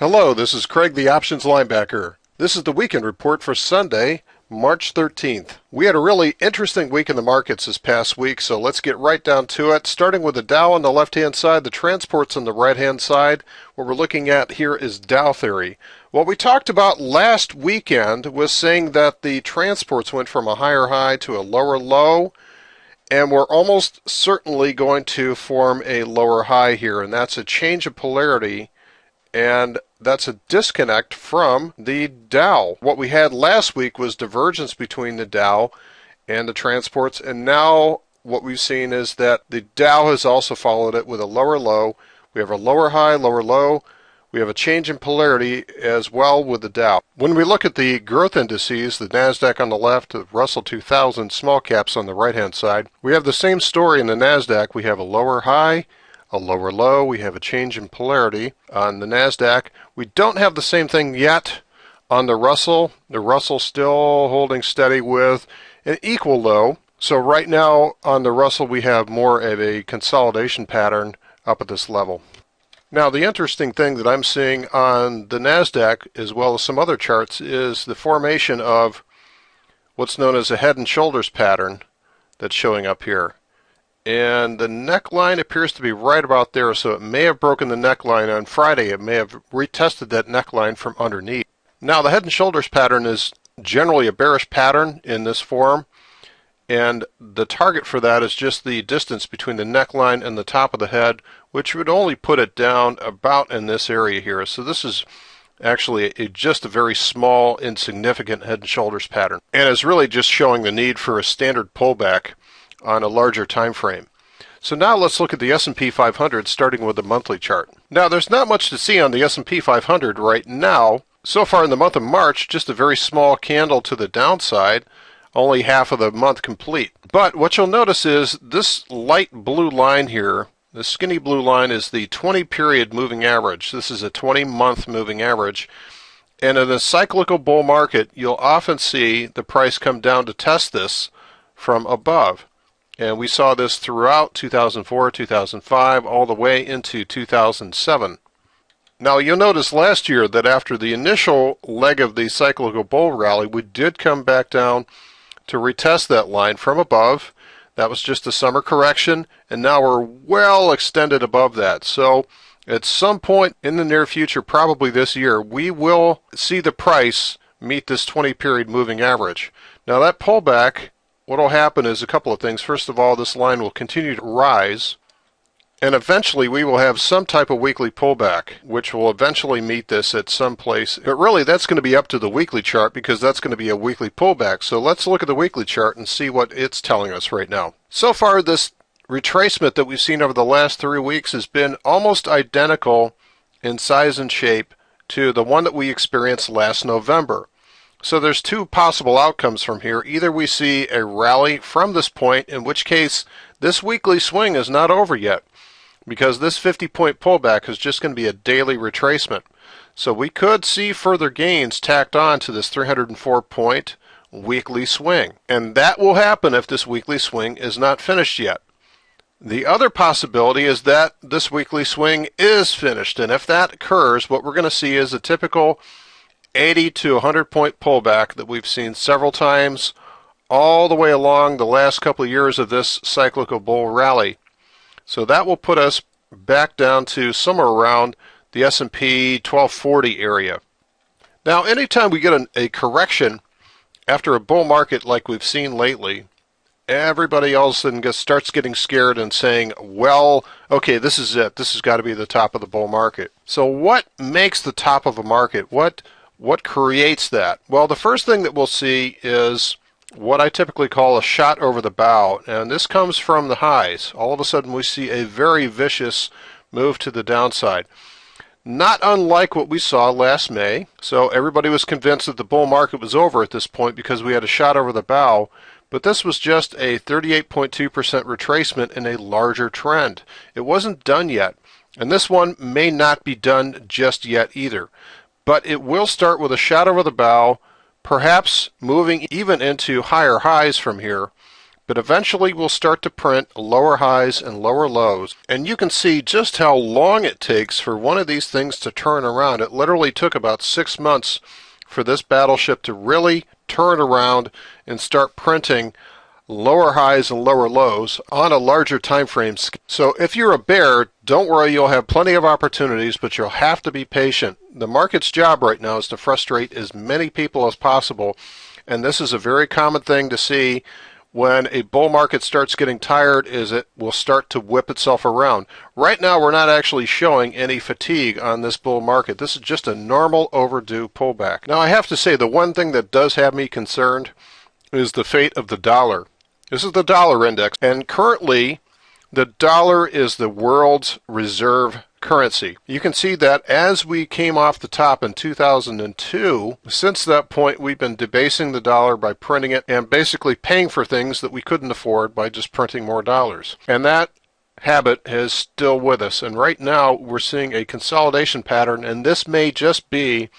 Hello, this is Craig, the Options Linebacker. This is the weekend report for Sunday, March 13th. We had a really interesting week in the markets this past week, so let's get right down to it. Starting with the Dow on the left-hand side, the transports on the right-hand side. What we're looking at here is Dow theory. What we talked about last weekend was saying that the transports went from a higher high to a lower low, and we're almost certainly going to form a lower high here, and that's a change of polarity, and that's a disconnect from the Dow. What we had last week was divergence between the Dow and the transports, and now what we've seen is that the Dow has also followed it with a lower low. We have a lower high, lower low. We have a change in polarity as well with the Dow. When we look at the growth indices, the NASDAQ on the left, the Russell 2000 small caps on the right-hand side, we have the same story in the NASDAQ. We have a lower high, a lower low. We have a change in polarity on the NASDAQ. We don't have the same thing yet on the Russell. The Russell still holding steady with an equal low. So right now on the Russell we have more of a consolidation pattern up at this level. Now the interesting thing that I'm seeing on the NASDAQ as well as some other charts is the formation of what's known as a head and shoulders pattern that's showing up here. And the neckline appears to be right about there, so it may have broken the neckline on Friday. It may have retested that neckline from underneath. Now the head and shoulders pattern is generally a bearish pattern in this form, and the target for that is just the distance between the neckline and the top of the head, which would only put it down about in this area here. So this is actually just a very small, insignificant head and shoulders pattern, and is really just showing the need for a standard pullback on a larger time frame. So now let's look at the S&P 500 starting with the monthly chart. Now there's not much to see on the S&P 500 right now. So far in the month of March, just a very small candle to the downside, only half of the month complete. But what you'll notice is this light blue line here, the skinny blue line, is the 20 period moving average. This is a 20-month moving average. And in a cyclical bull market, you'll often see the price come down to test this from above. And we saw this throughout 2004, 2005, all the way into 2007. Now you'll notice last year that after the initial leg of the cyclical bull rally, we did come back down to retest that line from above. That was just a summer correction, and now we're well extended above that. So at some point in the near future, probably this year, we will see the price meet this 20 period moving average. Now that pullback, what will happen is a couple of things. First of all, this line will continue to rise, and eventually we will have some type of weekly pullback, which will eventually meet this at some place. But really, that's going to be up to the weekly chart, because that's going to be a weekly pullback. So let's look at the weekly chart and see what it's telling us right now. So far, this retracement that we've seen over the last 3 weeks has been almost identical in size and shape to the one that we experienced last November. So there's two possible outcomes from here. Either we see a rally from this point, in which case this weekly swing is not over yet, because this 50-point pullback is just going to be a daily retracement. So we could see further gains tacked on to this 304-point weekly swing. And that will happen if this weekly swing is not finished yet. The other possibility is that this weekly swing is finished. And if that occurs, what we're going to see is a typical 80 to 100-point pullback that we've seen several times all the way along the last couple of years of this cyclical bull rally. So that will put us back down to somewhere around the S&P 1240 area. Now, anytime we get a correction after a bull market like we've seen lately, everybody all of a sudden starts getting scared and saying, well, okay, this is it. This has got to be the top of the bull market. So what makes the top of a market? What creates that? Well, the first thing that we'll see is what I typically call a shot over the bow, and this comes from the highs. All of a sudden we see a very vicious move to the downside. Not unlike what we saw last May. So everybody was convinced that the bull market was over at this point because we had a shot over the bow, but this was just a 38.2% retracement in a larger trend. It wasn't done yet, and this one may not be done just yet either. But it will start with a shot over the bow, perhaps moving even into higher highs from here, but eventually we'll start to print lower highs and lower lows. And you can see just how long it takes for one of these things to turn around. It literally took about 6 months for this battleship to really turn around and start printing lower highs and lower lows on a larger time frame. So if you're a bear, don't worry, you'll have plenty of opportunities, but you'll have to be patient. The market's job right now is to frustrate as many people as possible, and this is a very common thing to see when a bull market starts getting tired, is it will start to whip itself around. Right now we're not actually showing any fatigue on this bull market. This is just a normal overdue pullback. Now I have to say the one thing that does have me concerned is the fate of the dollar. This is the dollar index, and currently the dollar is the world's reserve currency. You can see that as we came off the top in 2002, since that point we've been debasing the dollar by printing it and basically paying for things that we couldn't afford by just printing more dollars. And that habit is still with us, and right now we're seeing a consolidation pattern, and this may just be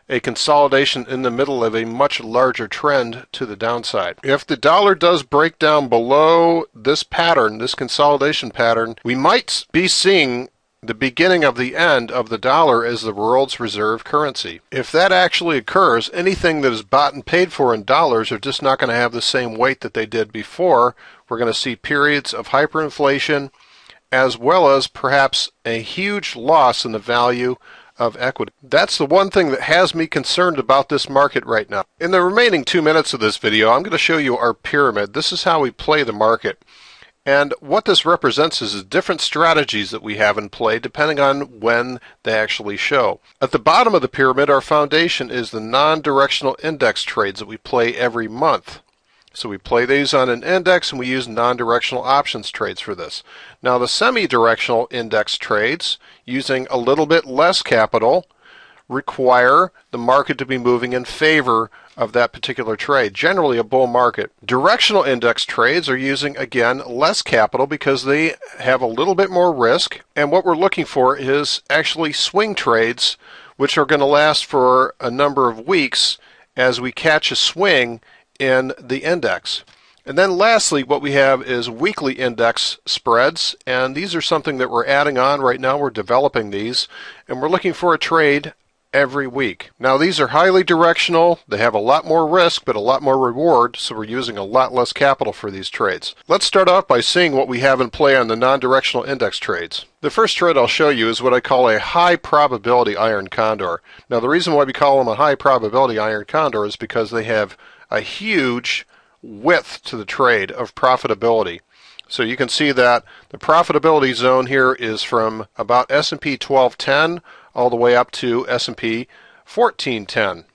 a consolidation in the middle of a much larger trend to the downside. If the dollar does break down below this pattern, this consolidation pattern, we might be seeing the beginning of the end of the dollar as the world's reserve currency. If that actually occurs, anything that is bought and paid for in dollars are just not going to have the same weight that they did before. We're going to see periods of hyperinflation as well as perhaps a huge loss in the value of equity. That's the one thing that has me concerned about this market right now. In the remaining 2 minutes of this video, I'm going to show you our pyramid. This is how we play the market. And what this represents is the different strategies that we have in play depending on when they actually show. At the bottom of the pyramid, our foundation is the non-directional index trades that we play every month. So we play these on an index, and we use non-directional options trades for this. Now the semi-directional index trades, using a little bit less capital, require the market to be moving in favor of that particular trade, generally a bull market. Directional index trades are using, again, less capital because they have a little bit more risk, and what we're looking for is actually swing trades, which are going to last for a number of weeks as we catch a swing in the index. And then lastly, what we have is weekly index spreads, and these are something that we're adding on right now. We're developing these, and we're looking for a trade every week. Now these are highly directional, they have a lot more risk but a lot more reward, so we're using a lot less capital for these trades. Let's start off by seeing what we have in play on the non-directional index trades. The first trade I'll show you is what I call a high probability iron condor. Now the reason why we call them a high probability iron condor is because they have a huge width to the trade of profitability. So you can see that the profitability zone here is from about S&P 1210 all the way up to S&P 1410.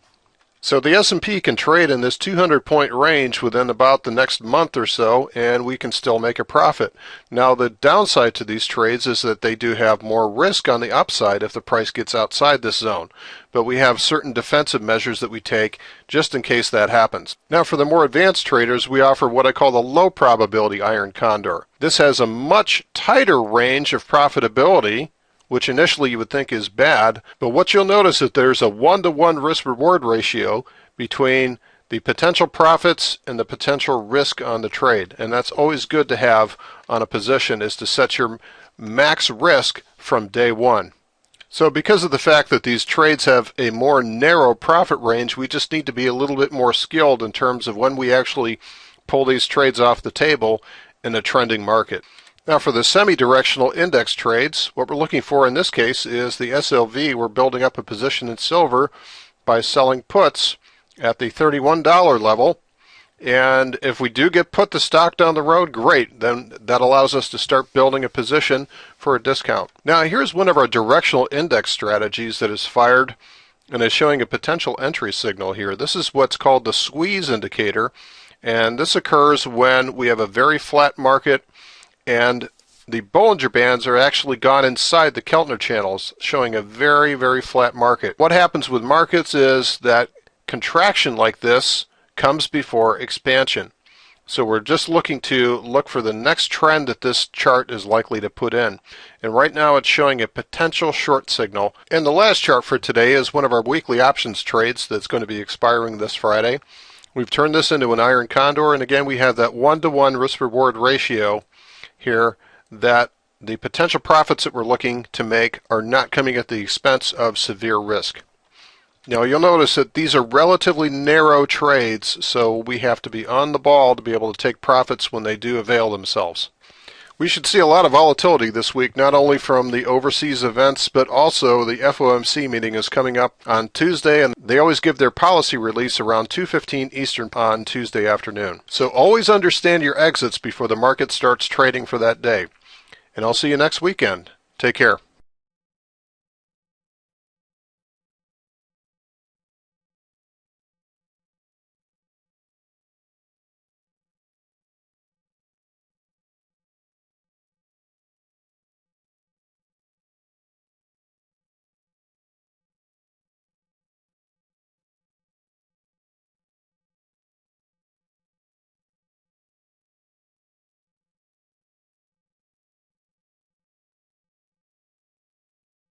So the S&P can trade in this 200-point range within about the next month or so, and we can still make a profit. Now the downside to these trades is that they do have more risk on the upside if the price gets outside this zone. But we have certain defensive measures that we take just in case that happens. Now for the more advanced traders, we offer what I call the low probability iron condor. This has a much tighter range of profitability, which initially you would think is bad, but what you'll notice is that there's a 1-to-1 risk-reward ratio between the potential profits and the potential risk on the trade, and that's always good to have on a position, is to set your max risk from day one. So because of the fact that these trades have a more narrow profit range, we just need to be a little bit more skilled in terms of when we actually pull these trades off the table in a trending market. Now for the semi-directional index trades, what we're looking for in this case is the SLV. We're building up a position in silver by selling puts at the $31 level, and if we do get put the stock down the road, great, then that allows us to start building a position for a discount. Now here's one of our directional index strategies that is fired and is showing a potential entry signal here. This is what's called the squeeze indicator, and this occurs when we have a very flat market and the Bollinger Bands are actually gone inside the Keltner channels, showing a very, very flat market. What happens with markets is that contraction like this comes before expansion. So we're just looking for the next trend that this chart is likely to put in. And right now it's showing a potential short signal. And the last chart for today is one of our weekly options trades that's going to be expiring this Friday. We've turned this into an iron condor, and again we have that 1-to-1 risk-reward ratio here, that the potential profits that we're looking to make are not coming at the expense of severe risk. Now you'll notice that these are relatively narrow trades, so we have to be on the ball to be able to take profits when they do avail themselves. We should see a lot of volatility this week, not only from the overseas events, but also the FOMC meeting is coming up on Tuesday, and they always give their policy release around 2:15 Eastern on Tuesday afternoon. So always understand your exits before the market starts trading for that day. And I'll see you next weekend. Take care.